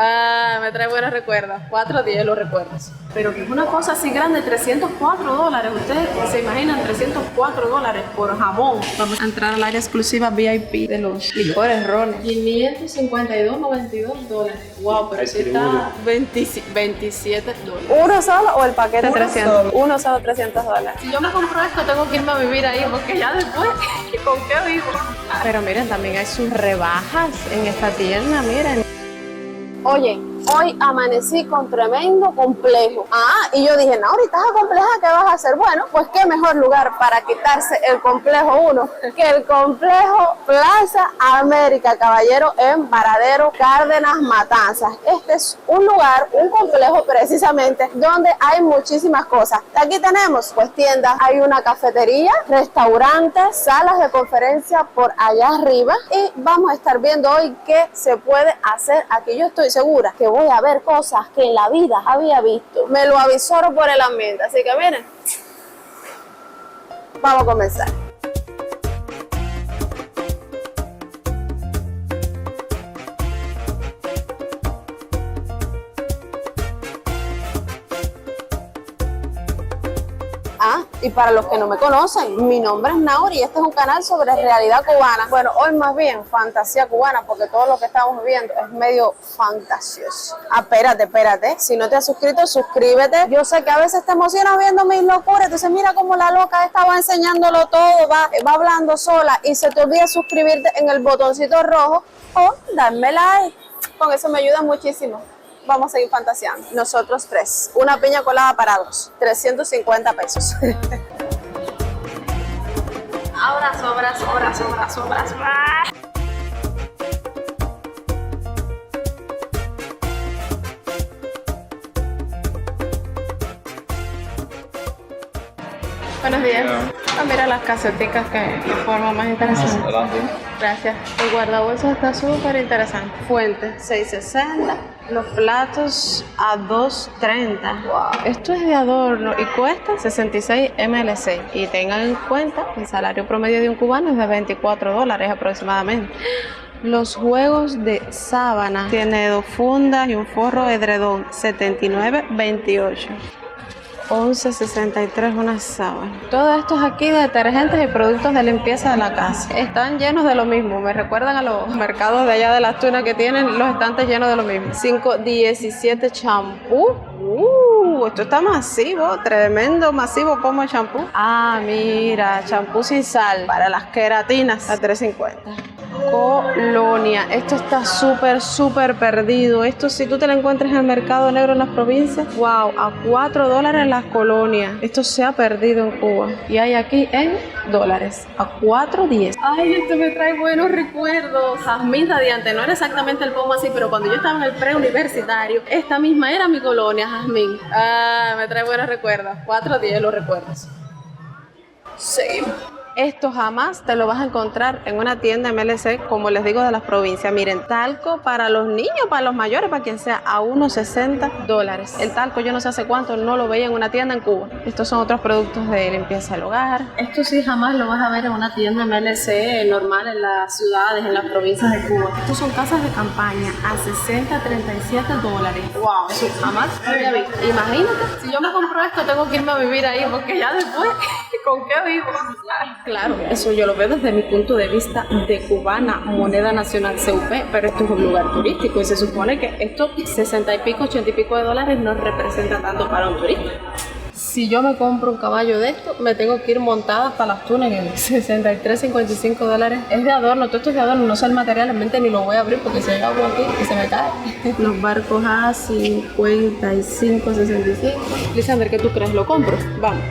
Ah, me trae buenos recuerdos. 4.10 los recuerdos. Pero que es una cosa así grande, $304. Ustedes se imaginan $304 por jamón. Vamos a entrar al área exclusiva VIP de los licores rones. $552.92. Wow, pero sí está $27. ¿Uno solo o el paquete 300? Uno solo $300. Si yo me compro esto, tengo que irme a vivir ahí, porque ya después, ¿con qué vivo? Pero miren, también hay sus rebajas en esta tienda, miren. Oye, hoy amanecí con tremendo complejo. Y yo dije, Nauri, ¿estás compleja? ¿Qué vas a hacer? Bueno, pues qué mejor lugar para quitarse el complejo uno que el complejo Plaza América, caballero, en Varadero, Cárdenas, Matanzas. Este es un lugar, un complejo precisamente, donde hay muchísimas cosas. Aquí tenemos, pues, tiendas, hay una cafetería, restaurantes, salas de conferencia por allá arriba, y vamos a estar viendo hoy qué se puede hacer aquí. Yo estoy segura que voy a ver cosas que en la vida había visto. Me lo avisaron por el ambiente, así que miren, vamos a comenzar. Y para los que no me conocen, mi nombre es Nauri y este es un canal sobre realidad cubana. Bueno, hoy más bien fantasía cubana, porque todo lo que estamos viendo es medio fantasioso. Espérate. Si no te has suscrito, suscríbete. Yo sé que a veces te emocionas viendo mis locuras. Entonces mira cómo la loca esta va enseñándolo todo, va hablando sola y se te olvida suscribirte en el botoncito rojo o darme like. Con eso me ayuda muchísimo. Vamos a seguir fantaseando. Nosotros tres. Una piña colada para dos. 350 pesos. Ahora sobras. Buenos días. Mira las caseticas que forma más interesante. Gracias. El guardabolsos está súper interesante. Fuente 6.60. Los platos a 2.30. Wow. Esto es de adorno y cuesta 66 MLC. Y tengan en cuenta que el salario promedio de un cubano es de $24 aproximadamente. Los juegos de sábana. Tiene 2 fundas y un forro edredón. 79.28. 11.63 una sábana. Todo esto es aquí de detergentes y productos de limpieza de la casa. Están llenos de lo mismo. Me recuerdan a los mercados de allá de las tunas que tienen los estantes llenos de lo mismo. 5.17 champú. Esto está masivo, tremendo masivo pomo de champú. Mira, champú sin sal para las queratinas a $3.50. Colonia, esto está súper perdido. Esto, si tú te lo encuentras en el mercado negro en las provincias, wow, a $4 las colonias. Esto se ha perdido en Cuba y hay aquí en dólares a $4.10. Ay, esto me trae buenos recuerdos. Jazmín radiante, no era exactamente el pomo así, pero cuando yo estaba en el preuniversitario, esta misma era mi colonia, Jazmín. Me trae buenos recuerdos. 4.10 los recuerdos. Seguimos. Esto jamás te lo vas a encontrar en una tienda MLC, como les digo, de las provincias. Miren, talco para los niños, para los mayores, para quien sea, a $1.60. El talco yo no sé hace cuánto no lo veía en una tienda en Cuba. Estos son otros productos de limpieza del hogar. Esto sí jamás lo vas a ver en una tienda MLC normal en las ciudades, en las provincias de Cuba. Estos son casas de campaña a $60.37. Wow, eso jamás lo había visto. Imagínate, si yo me compro esto, tengo que irme a vivir ahí, porque ya después, ¿con qué vivo? Claro, eso yo lo veo desde mi punto de vista de cubana, moneda nacional CUP, pero esto es un lugar turístico y se supone que esto, 60 y pico, 80 y pico de dólares, no representa tanto para un turista. Si yo me compro un caballo de esto, me tengo que ir montada para las tunas en $63.55. Es de adorno, todo esto es de adorno, no sé el material, en mente ni lo voy a abrir porque si hay algo aquí que se me cae. Los barcos a 55.65. Lisander, ¿qué tú crees? ¿Lo compro? Vamos.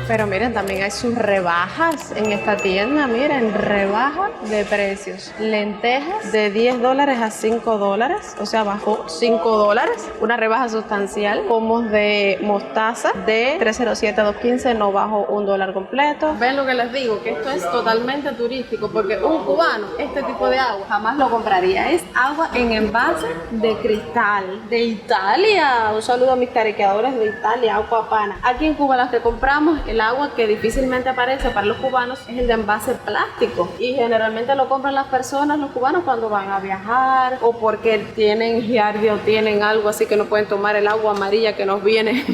Pero miren, también hay sus rebajas en esta tienda. Miren, rebaja de precios. Lentejas de $10 a $5, o sea, bajó $5. Una rebaja sustancial. Pomos de mostaza de 307 a 215, no bajó $1 completo. Ven lo que les digo, que esto es totalmente turístico, porque un cubano este tipo de agua jamás lo compraría. Es agua en envase de cristal, de Italia. Un saludo a mis cariqueadores de Italia, Aquapana. Aquí en Cuba las que compramos, el agua que difícilmente aparece para los cubanos es el de envase plástico. Y generalmente lo compran las personas, los cubanos, cuando van a viajar o porque tienen giardia o tienen algo así que no pueden tomar el agua amarilla que nos viene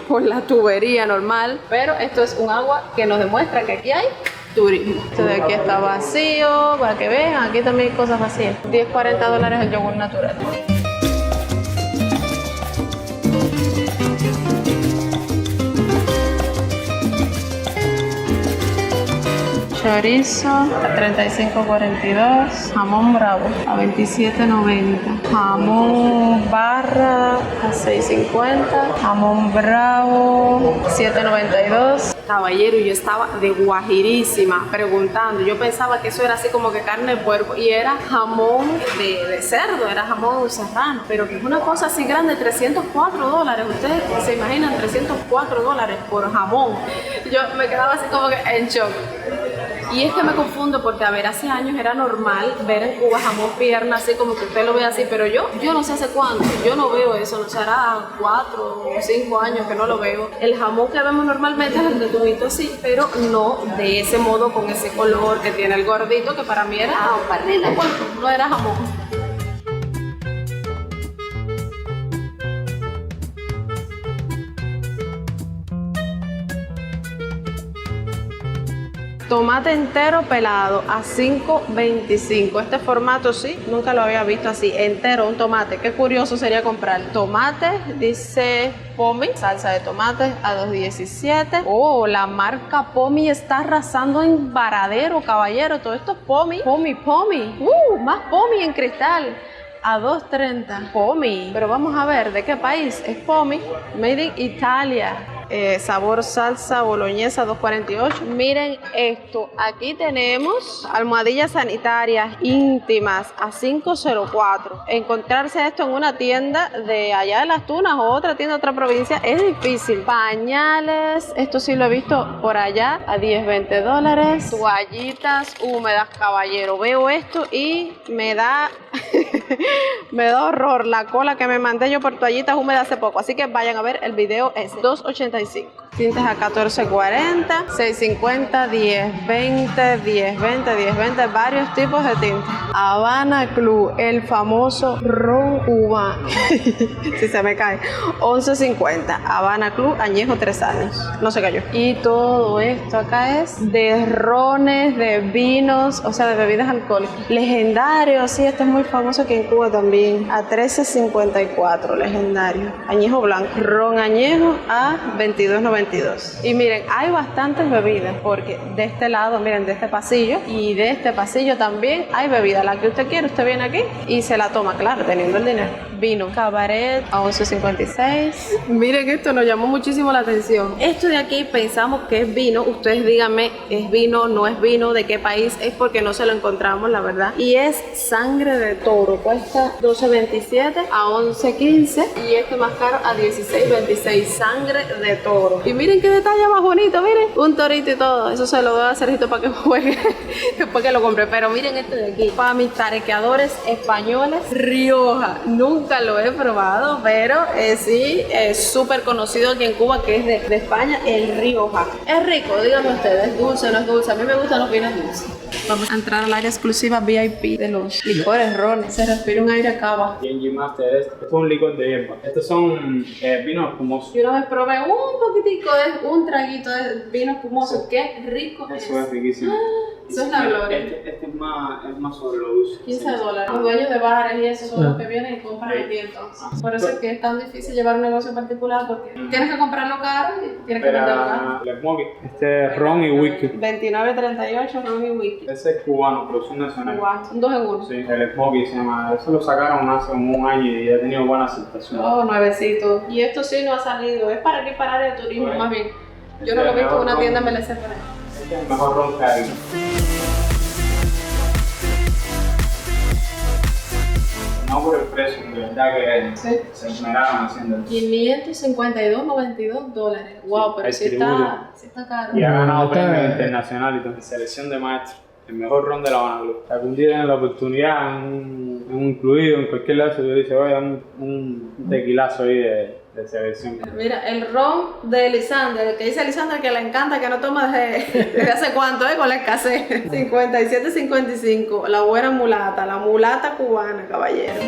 por la tubería normal. Pero esto es un agua que nos demuestra que aquí hay turismo. Esto de aquí está vacío, para que vean, aquí también hay cosas vacías. $10-40 el yogur natural. Chorizo a $35.42, jamón bravo a $27.90, jamón barra a $6.50, jamón bravo $7.92. Caballero, yo estaba de guajirísima preguntando, yo pensaba que eso era así como que carne de puerco y era jamón de cerdo, era jamón serrano, pero que es una cosa así grande, $304. Ustedes se imaginan $304 por jamón. Yo me quedaba así como que en shock. Y es que me confundo porque, a ver, hace años era normal ver en Cuba jamón pierna, así como que usted lo ve así, pero yo no sé hace cuánto, yo no veo eso, no será 4 o 5 años que no lo veo. El jamón que vemos normalmente es el de tubito así, pero no de ese modo, con ese color que tiene el gordito, que para mí era pernil de puerco, no era jamón. Tomate entero pelado a $5.25. Este formato sí, nunca lo había visto así, entero un tomate. Qué curioso sería comprar tomate, dice Pomi, salsa de tomate a $2.17. Oh, la marca Pomi está arrasando en Varadero, caballero. Todo esto es Pomi. Más Pomi en cristal. A $2.30. Pomi. Pero vamos a ver, ¿de qué país? Es Pomi. Made in Italia. Sabor salsa boloñesa $2.48. Miren esto, aquí tenemos almohadillas sanitarias íntimas a $5.04. Encontrarse esto en una tienda de allá de Las Tunas o otra tienda de otra provincia es difícil. Pañales, esto sí lo he visto por allá a $10-20. Toallitas húmedas, caballero. Veo esto y me da me da horror la cola que me mandé yo por toallitas húmedas hace poco, así que vayan a ver el video ese. $2.85. Tintes a $14.40, $6.50, $10.20, $10.20, varios tipos de tintes. Habana Club, el famoso ron cubano. Si se me cae. $11.50. Habana Club, añejo 3 años. No se cayó. Y todo esto acá es de rones, de vinos, o sea, de bebidas alcohólicas. Legendario, sí, este es muy famoso aquí en Cuba también. A $13.54, legendario. Añejo blanco. Ron añejo a $22.92. Y miren, hay bastantes bebidas, porque de este lado, miren, de este pasillo y de este pasillo también hay bebida. La que usted quiere, usted viene aquí y se la toma, claro, teniendo el dinero. Vino Cabaret a $11.56. Miren, esto nos llamó muchísimo la atención. Esto de aquí pensamos que es vino. Ustedes díganme, ¿es vino, no es vino? ¿De qué país es? Porque no se lo encontramos, la verdad. Y es sangre de toro. Cuesta $12.27 a $11.15. Y este más caro a $16.26. Sangre de toro. Y miren qué detalle más bonito, miren. Un torito y todo. Eso se lo doy a Sergito para que juegue después que lo compre. Pero miren este de aquí. Para mis tarequeadores españoles, Rioja. Nunca lo he probado, pero sí, es súper conocido aquí en Cuba, que es de España, el Rioja. Es rico, díganme ustedes, ¿es dulce o no es dulce? A mí me gustan los vinos dulces. Vamos a entrar al área exclusiva VIP de los licores, rones. Se respira un aire a cava. G Master, esto es un licor de hierba. Estos son vinos espumosos. Yo una vez probé un poquitico de un traguito de vino espumoso. Qué rico es. Eso es riquísimo. Eso es la gloria. Este es más sobre lo dulce. $15. Los dueños de bares y eso son los que vienen y compran aquí entonces. Por eso es que es tan difícil llevar un negocio particular, porque tienes que comprarlo caro y tienes que venderlo caro. El smoky. Este es ron y whisky. $29.38, ron y whisky. Ese es cubano, producción nacional. Wow, un 2 en 1. Sí, el smoky se llama. Eso lo sacaron hace un año y ha tenido buena aceptación. Oh, nuevecito. Y esto sí no ha salido. Es para aquí, para área de turismo, más bien. Yo no lo he visto en una tienda MLC por ahí. Este es el mejor ron que hay. No por el precio, de verdad que se esmeraron haciendo eso. $552.92. Wow, pero sí está caro. Y ha ganado premios internacionales y selección de maestros. El mejor ron de La Habana Club. Algún día tienen la oportunidad en un incluido, en cualquier lado se dice, oye, un tequilazo ahí de selección. Mira, el ron de Elisander, el que dice Elisander que le encanta, que no toma desde hace cuánto, con la escasez. 57.55, la buena mulata, la mulata cubana, caballero.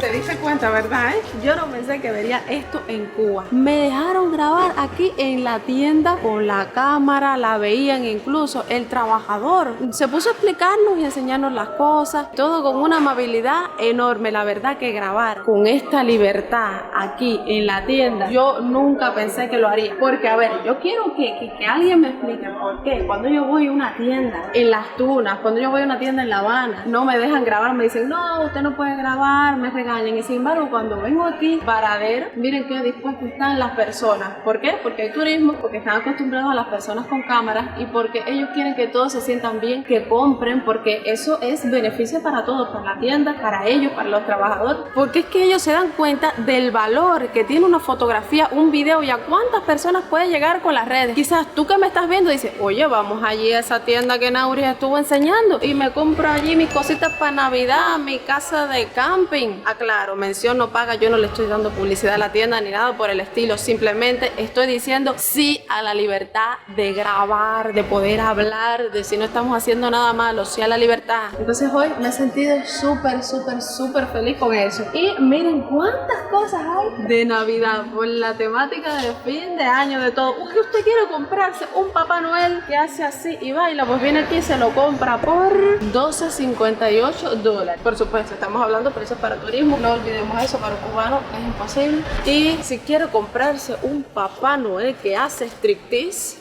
Te diste cuenta, ¿verdad? Yo no pensé que vería esto en Cuba. Me dejaron grabar aquí en la tienda con la cámara, la veían incluso el trabajador. Se puso a explicarnos y enseñarnos las cosas, todo con una amabilidad enorme. La verdad que grabar con esta libertad aquí en la tienda, yo nunca pensé que lo haría. Porque, a ver, yo quiero que alguien me explique por qué. Cuando yo voy a una tienda en Las Tunas, cuando yo voy a una tienda en La Habana, no me dejan grabar, me dicen, no, usted no puede grabar, me regañan. Y sin embargo, cuando vengo aquí, Varadero, miren qué dispuestas están las personas. ¿Por qué? Porque hay turismo, porque están acostumbrados a las personas con cámaras y porque ellos quieren que todos se sientan bien, que compren, porque eso es beneficio para todos, para la tienda, para ellos, para los trabajadores, porque es que ellos se dan cuenta del valor que tiene una fotografía, un video y a cuántas personas puede llegar con las redes. Quizás tú que me estás viendo dices, oye, vamos allí a esa tienda que Nauri estuvo enseñando y me compro allí mis cositas para Navidad, mi casa de camping. Claro, mención no paga, yo no le estoy dando publicidad a la tienda ni nada por el estilo, simplemente estoy diciendo sí a la libertad de grabar, de poder hablar, de si no estamos haciendo nada malo, sí a la libertad. Entonces hoy me he sentido súper feliz con eso. Y miren cuántas cosas hay de Navidad, por la temática de fin de año, de todo. Que usted quiere comprarse un Papá Noel que hace así y baila, pues viene aquí y se lo compra por $12.58. Por supuesto, estamos hablando precios para turismo. No olvidemos eso, para un cubano es imposible. Y si quiere comprarse un Papá Noel que hace striptease,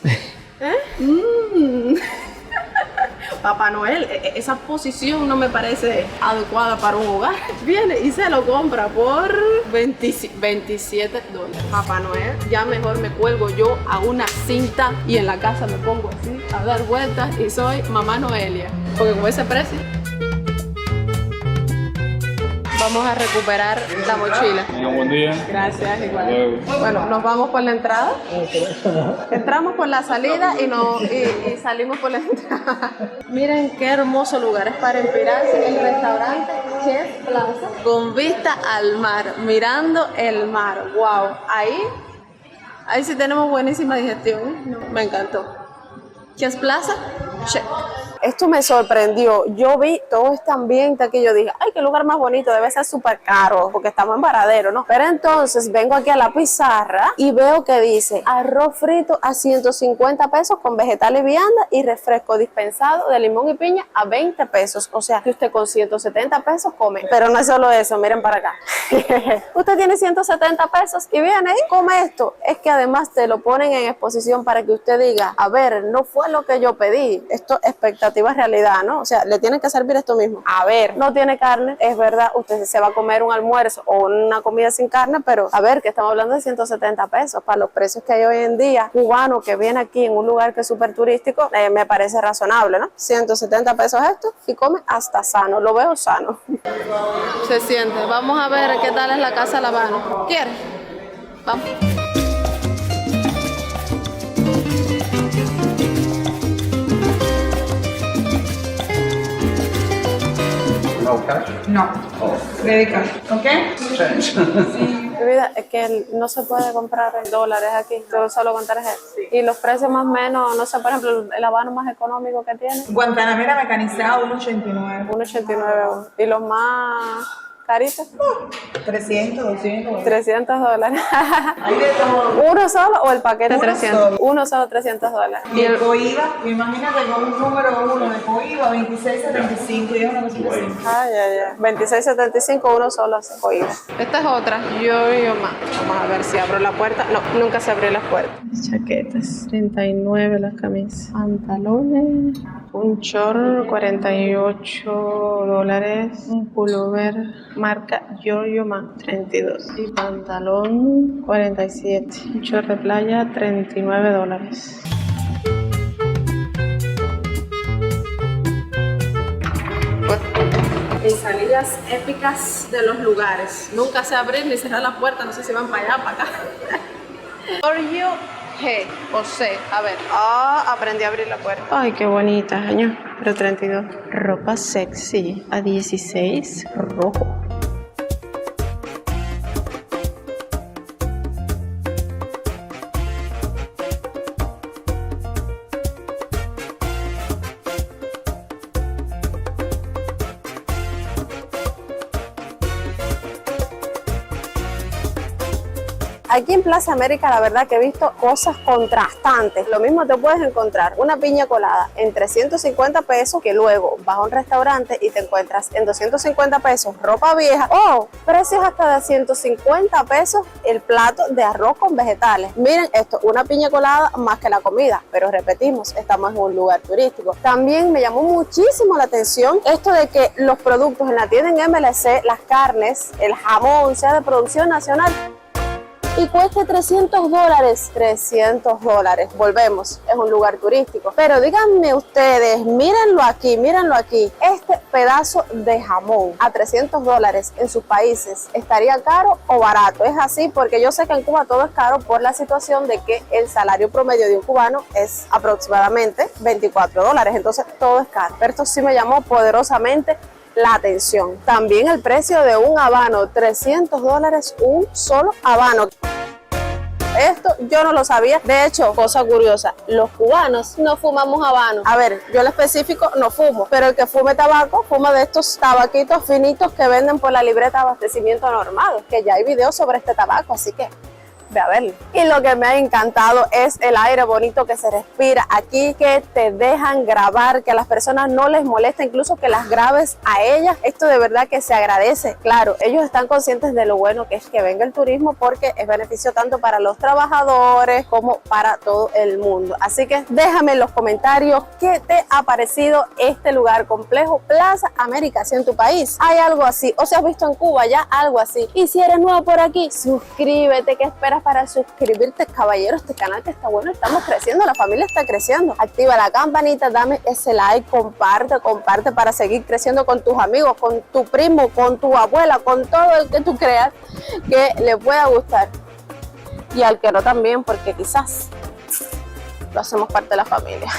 Papá Noel, esa posición no me parece adecuada para un hogar. Viene y se lo compra por $27. Papá Noel, ya mejor me cuelgo yo a una cinta y en la casa me pongo así a dar vueltas y soy Mamá Noelia, porque con ese precio. Vamos a recuperar la mochila. Un buen día. Gracias, igual. Bueno, nos vamos por la entrada. Entramos por la salida y salimos por la entrada. Miren qué hermoso lugar. Es para inspirarse el restaurante Chef Plaza con vista al mar, mirando el mar. Wow, ahí sí tenemos buenísima digestión. Me encantó. Chef Plaza, check. Esto me sorprendió. Yo vi todo este ambiente aquí. Yo dije, ay, qué lugar más bonito. Debe ser súper caro porque estamos en Varadero, ¿no? Pero entonces vengo aquí a la pizarra y veo que dice arroz frito a 150 pesos con vegetales vianda y refresco dispensado de limón y piña a 20 pesos. O sea, que usted con 170 pesos come. Pero no es solo eso, miren para acá. Usted tiene 170 pesos y viene ahí, come esto. Es que además te lo ponen en exposición para que usted diga, a ver, no fue lo que yo pedí. Esto es expectativa realidad, ¿no? O sea, le tienen que servir esto mismo. A ver, no tiene carne, es verdad, usted se va a comer un almuerzo o una comida sin carne, pero a ver, que estamos hablando de 170 pesos para los precios que hay hoy en día, cubano que viene aquí en un lugar que es súper turístico, me parece razonable, ¿no? 170 pesos esto y come hasta sano, lo veo sano. Se siente. Vamos a ver qué tal es la Casa La Habana. ¿Quiere? Vamos. No cash? No, credit card, ¿ok? Mi vida, es que no se puede comprar en dólares aquí, todo solo con tarjeta. Y los precios más o menos, no sé, por ejemplo, el habano más económico que tiene, Guantanamera mecanizado, 1.89. 1.89 euros. Y los más caritos, 300, 200. $300. Hay de todo. ¿Uno solo o el paquete Uno 300? solo. Uno solo, $300. Y el COIVA, imagínate con un número 1 de COIVA, 26.75 y es una cosita así. Ay, ay, ay. 26.75, uno solo se cohiba. Esta es otra. Yo más. Vamos a ver si abro la puerta. No, nunca se abrió las puertas. Chaquetas, 39 las camisas. Pantalones, un short, $48. Un pullover marca Giorgio Man, 32. Y pantalón, 47. Un short de playa, $39. Mis salidas épicas de los lugares. Nunca sé abrir ni cerrar la puerta, no sé si van para allá, para acá. Giorgio G o C. A ver. Aprendí a abrir la puerta. Ay, qué bonita, año. Pero 32. Ropa sexy. A 16. Rojo. Aquí en Plaza América la verdad que he visto cosas contrastantes. Lo mismo te puedes encontrar una piña colada en 350 pesos que luego vas a un restaurante y te encuentras en 250 pesos ropa vieja o precios hasta de 150 pesos el plato de arroz con vegetales. Miren esto, una piña colada más que la comida, pero repetimos, estamos en un lugar turístico. También me llamó muchísimo la atención esto de que los productos en la tienda en MLC, las carnes, el jamón sea de producción nacional y cueste $300. $300. Volvemos, es un lugar turístico. Pero díganme ustedes, mírenlo aquí, este pedazo de jamón a $300 en sus países, ¿estaría caro o barato? Es así porque yo sé que en Cuba todo es caro por la situación de que el salario promedio de un cubano es aproximadamente $24. Entonces todo es caro. Pero esto sí me llamó poderosamente la atención. También el precio de un habano, $300 un solo habano. Esto yo no lo sabía. De hecho, cosa curiosa, los cubanos no fumamos habano. A ver, yo en específico no fumo, pero el que fume tabaco, fuma de estos tabaquitos finitos que venden por la libreta de abastecimiento normal, que ya hay videos sobre este tabaco, así que ve a verlo. Y lo que me ha encantado es el aire bonito que se respira aquí, que te dejan grabar, que a las personas no les molesta, incluso que las grabes a ellas. Esto de verdad que se agradece. Claro, ellos están conscientes de lo bueno que es que venga el turismo porque es beneficio tanto para los trabajadores como para todo el mundo. Así que déjame en los comentarios qué te ha parecido este lugar complejo Plaza América. Si en tu país hay algo así o si has visto en Cuba ya algo así, y si eres nuevo por aquí, suscríbete. ¿Qué esperas para suscribirte, caballero? Este canal que está bueno, estamos creciendo, la familia está creciendo. Activa la campanita, dame ese like, comparte para seguir creciendo con tus amigos, con tu primo, con tu abuela, con todo el que tú creas que le pueda gustar. Y al que no también, porque quizás lo hacemos parte de la familia.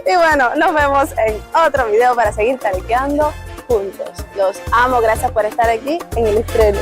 Y bueno, nos vemos en otro video para seguir tariqueando juntos. Los amo, gracias por estar aquí en el estreno.